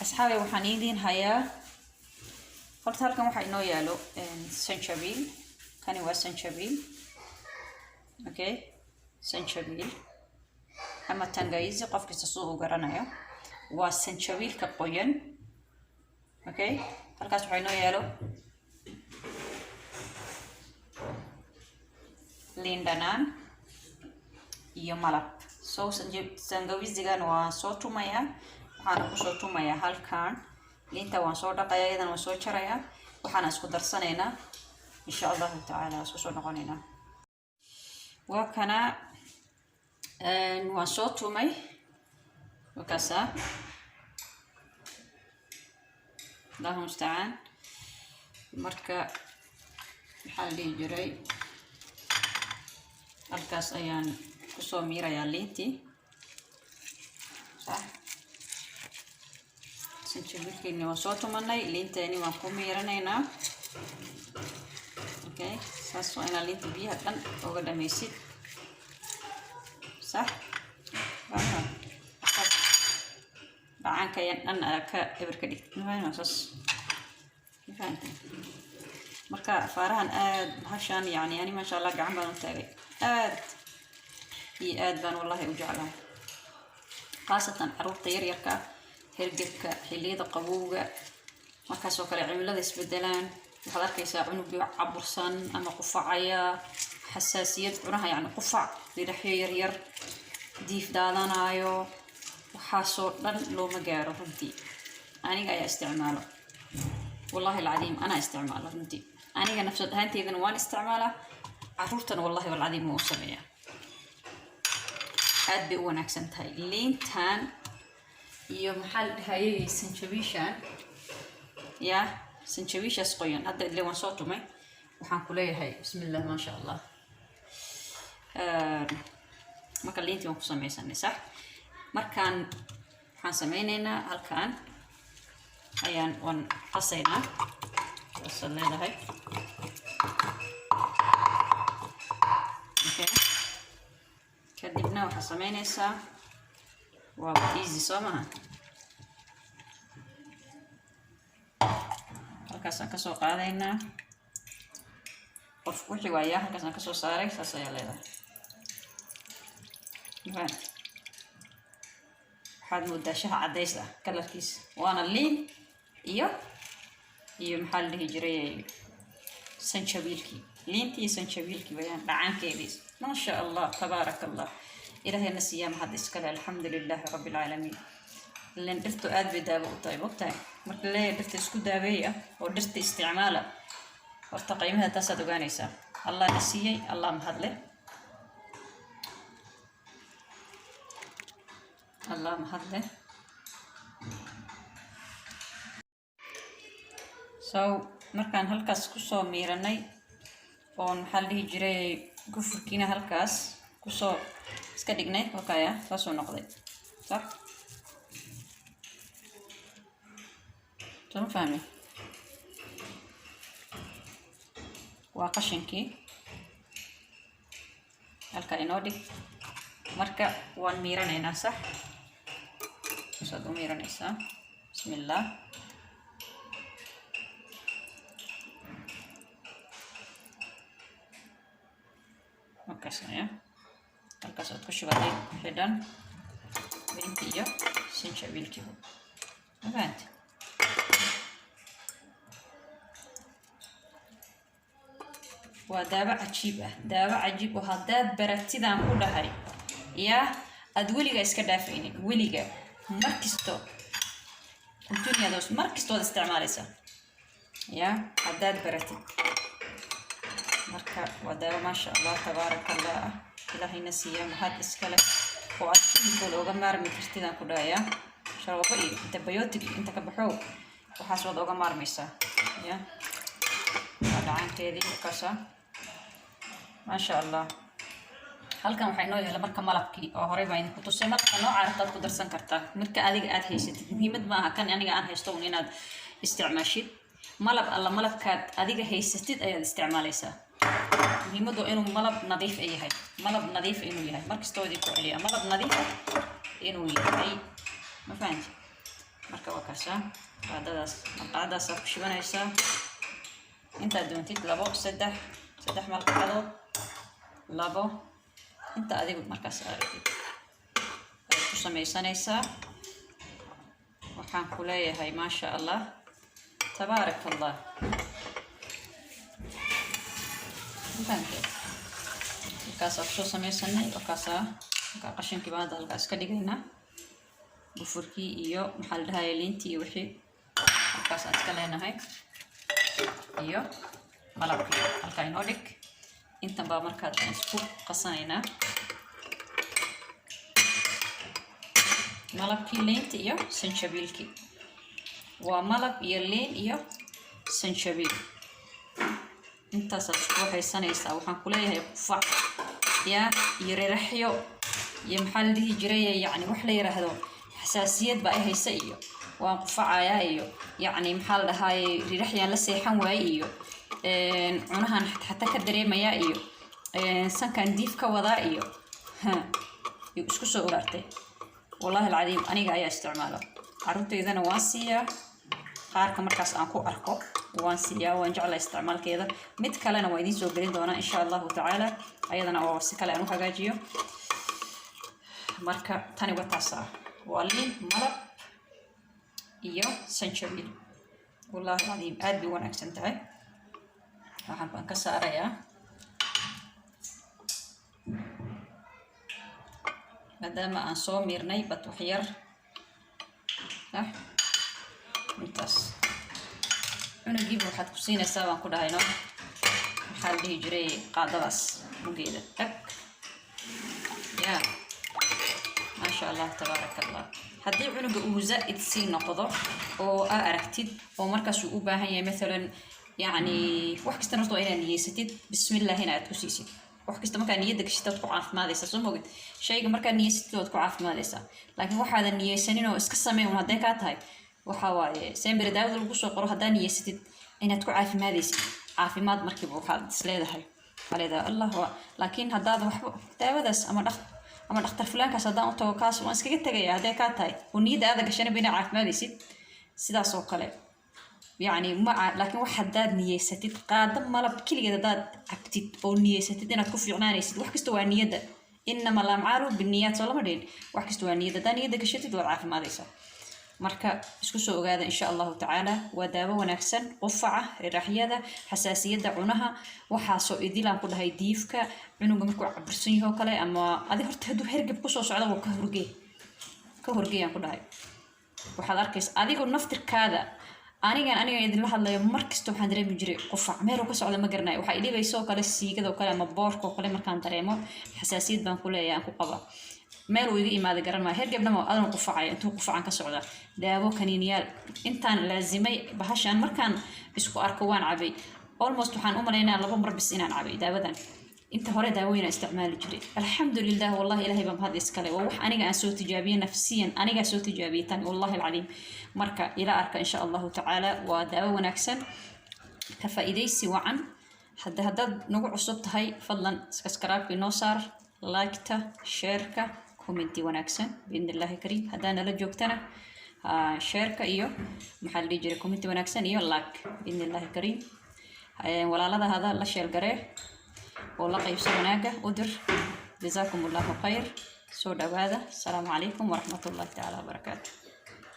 أصحابي وحنيدين هيا قلت لكم وحينو يالو سنشابيل كان هو سنشابيل اوكي سنشابيل اما تنغايزي قفك تسوق قرنايا وسنشابيل كقوين اوكي halkaas waxay noo yaalo liin dhanaan iyo malab soo sangawizigan waan soo tumayaa waxaan ku soo tumayaa halkaan liinta waan soo dhaqayaa iyadana waan soo jarayaa waxaan isku darsanaynaa insha Allah ta'ala isku soo noqonaynaa waa kana waan soo tumay وكاسا الله المستعان marka maxaa la jiray halkaas ayaan ku soo miirayaa liintii صح sanjabiilkeeni waan soo tumanay liinteeni waan ku miiranaynaa okay saas waa inaa liinta biyaha dhan uga dhameysid صح gacanka yan dhan ka eber ka dhigtid maxayna saas فهمتني marka faarahan aad bahashan yani ma sha Allah gacan baan u taagay aad baan wallahi u jeclahay qaasatan caruurta yar yarka hergebka xilliyada qabowga markaas oo kale cimilada isbedelaan waxaad arkaysaa cunuga cabursan ama qufacaya xasaasiyad cunaha yani qufac dhinaxyo yar yar diif daadanayo waxaasoo dhan looma gaaro runtii aniga ayaa isticmaalo والله العظيم أنا استعماله رنتي أنا نفس هانتي إذا وان استعماله عرفتنا والله والعظيم مو سمية أد بقوان أكسنت هاي لين تان يوم حل هاي سنشبيشان يا سنشبيشة سقيان هذا اللي وان صوته ماي وحنقولي هاي بسم الله ما شاء الله ما كان لينتي مو سمية سنة صح مركان حنسمينينا هالكان ayaan wan qasaynaa soo leedahay okay kadibna waxa sameynaysaa waa easy somaha halkaas aan ka soo qaadaynaa qof wixii waaya halkaas aan ka soo saaray saas ayaa leedahay waxaad moodaa shaha cadays ah kalarkiisa waana liin iyo maxaa la dhihi jiray sanjabiilkii liintii sanjabiilkii wayaan dhacaankeedii ma sha Allah tabarakallah ilaahayna siyaa mahad iskale alxamdulillaah rabbil caalamiin len dhirtu aad bay daawo u tahay waqtiga marka la dhirta isku daaweeya oo dhirta isticmaala horta qiimaha taasaad ogaanaysaa Allah na siiyay Allah mahad leh الله محله markaan halkaas ku soo miiranay oo maxaa la dhihi jiray gufurkiina halkaas ku soo iska dhignay wakaya soo noqday صح tuma fahmi waa qashinkii halka inoo dhig marka waan miiranaynaa صح صدق ميرانيسا بسم الله مكسنيا الكاسات كشواتي حدان بنتيجا سنشابيل كيهو فهمت ودابع عجيبة دابع عجيب وهداد برتدان كلها هاي يا أدولي إسكا دافعيني وليجا مركزتو الدنيا دوس مركزتو استعماليسا يا عداد برتي مركا ودا ما شاء الله تبارك الله إلهي نسيا مهد إسكالك وأكيد كل أوغمار مكرتينا كدايا شربي أنت بيوتك أنت كبحو وحاسود أوغمار ميسا يا هذا عن كذي كاسا ما شاء الله halkan waxay noo yahay marka malabkii oo hore baan ku tusay marka nooca aad ku darsan kartaa marka adiga aad haysatid muhiimad ma aha kan aniga aan haysto inaad isticmaashid malab alla malabkaad adiga haysatid ayaad isticmaalaysaa muhiimadu inuu malab nadiif yahay malab nadiif inuu yahay markastoo idin ku celiya malab nadiif inuu yahay ma fahanti marka waa kaasa qaadadaas ku shibanaysaa inta doontid 2 3 malqacadood 2 inta adigu markaas aragtid ku samaysanaysaa waxaan ku leeyahay ma sha Allah tabarakallah kaasa ku samaysanay oo kaasa qashinkii baan halkaas ka dhigaynaa bufurkii iyo maxaa la dhahay liintii iyo wixii halkaas aan iska leenahay iyo malabkii halka inoo dhig intan baa markaa isku qasanaynaa malabkii liintii iyo sanjabiilkii waa malab iyo liin iyo sanjabiil intaas isku haysanaysaa waxaan ku leeyahay qufac ya yiriraxyo iyo maxaa la dhihi jiray yani wax la yiraahdo xasaasiyad baa ay haysa iyo waan qufacayaa iyo yani maxaa la dhahay riraxyaan la seexan waay iyo cunahan xataa ka dareemaya iyo sankan diif ka wadaa iyo isku soo urartay wallahi alcadiim aniga ayaa isticmaala caruurteydana waan siiyaa qaarka markaas aan ku arko waan siiyaa waan jeclaa isticmaalkeeda mid kalena waa idiin soo gelin doonaa insha Allahu tacaala ayadana oo si kale aan u hagaajiyo marka tani waa taasa waa liin malab iyo sanjabiil wallahi alcadiim aad bay wanaagsan tahay waxaan baan ka saarayaa maadaama aan soo miirnay bad wax yar intaas cunugiiba waxaad ku siinaysaa baan ku dhahayno maxaa la dhihi jiray qaadadaas mugeeda tag ya maasha Allah tabarakallah haddii cunuga uu zaa'id sii noqdo oo aa aragtid oo markaas uu u baahan yahay maalan يعني wax kasta noqdo inaad niyeysatid bismillah inaad ku siisid wax kasta markaa niyada gashitad ku caafimaadaysa soo moogid shayga markaa niyeysatid ku caafimaadaysa laakiin waxaad niyeysanin oo iska sameyn haday ka tahay waxa waaye sembir daawada lagu soo qoro hadaa niyeysatid inaad ku caafimaadaysid caafimaad markii waxaad isleedahay xaleeda Allah laakiin hadaad waxba daawadaas ama dhakhtar fulaankaas hadaan u tago kaas waan iskaga tagayaa haday ka tahay oo niyada aad gashan bina caafimaadaysid sidaas oo kale يعني لكن واحد داد نيستid قادم ملب كلية داد عبتid أو نيستid إنك كوفي عنانيستid واحد كستوى نيدا إنما لا معروف بالنيات ولا مدين واحد كستوى نيدا دا نيدا كشتid والعاف ما ليس مركا اسكو سو هذا إن شاء الله تعالى ودابة ونكسن قفعة الرحية حساسية عنها وحاسو إديلا كل هاي ديفك عنو جمكو عبرسينه وكلا أما هذه هرت هدو هرجب كوسو سعدا وكهرجي يعني كل هاي وحضركيس هذه كل نفتر كذا aniga idin la hadlayo markasta waxaan dareemi jiray qufac meel ka socda ma garanayo waxa ilaa soo kale siigada oo kale ama boorka oo kale markaan dareemo xasaasiyad baan ku leeyahay ku qaba meel uu iga imaado garan ma hergebna ma adan qufacay intuu qufacan ka socda daawo kaniiniyaal intaan laazimay bahashan markaan isku arko waan cabay almost waxaan u maleynaa 2 mar bis inaan cabay daawadan inta hore daawooyin isticmaali jiray alxamdulillah wallahi ilaahay baan had iskale waa wax aniga aan soo tijaabiyay nafsiyan aniga soo tijaabiyay tan wallahi alcaliim marka ila arka insha Allah taala waa daawo wanaagsan ka faa'iideysi wacan haddaad nagu cusub tahay fadlan subscribe inoo saar like-ta share-ka commenti wanaagsan biidhnillaahi kariim haddaana la joogtana share-ka iyo maxaa la dhihi jiray commenti wanaagsan iyo like biidhnillaahi kariim walaalada hada la share garee والله قيب سوناجة ودر جزاكم الله خير سود هذا السلام عليكم ورحمة الله تعالى وبركاته.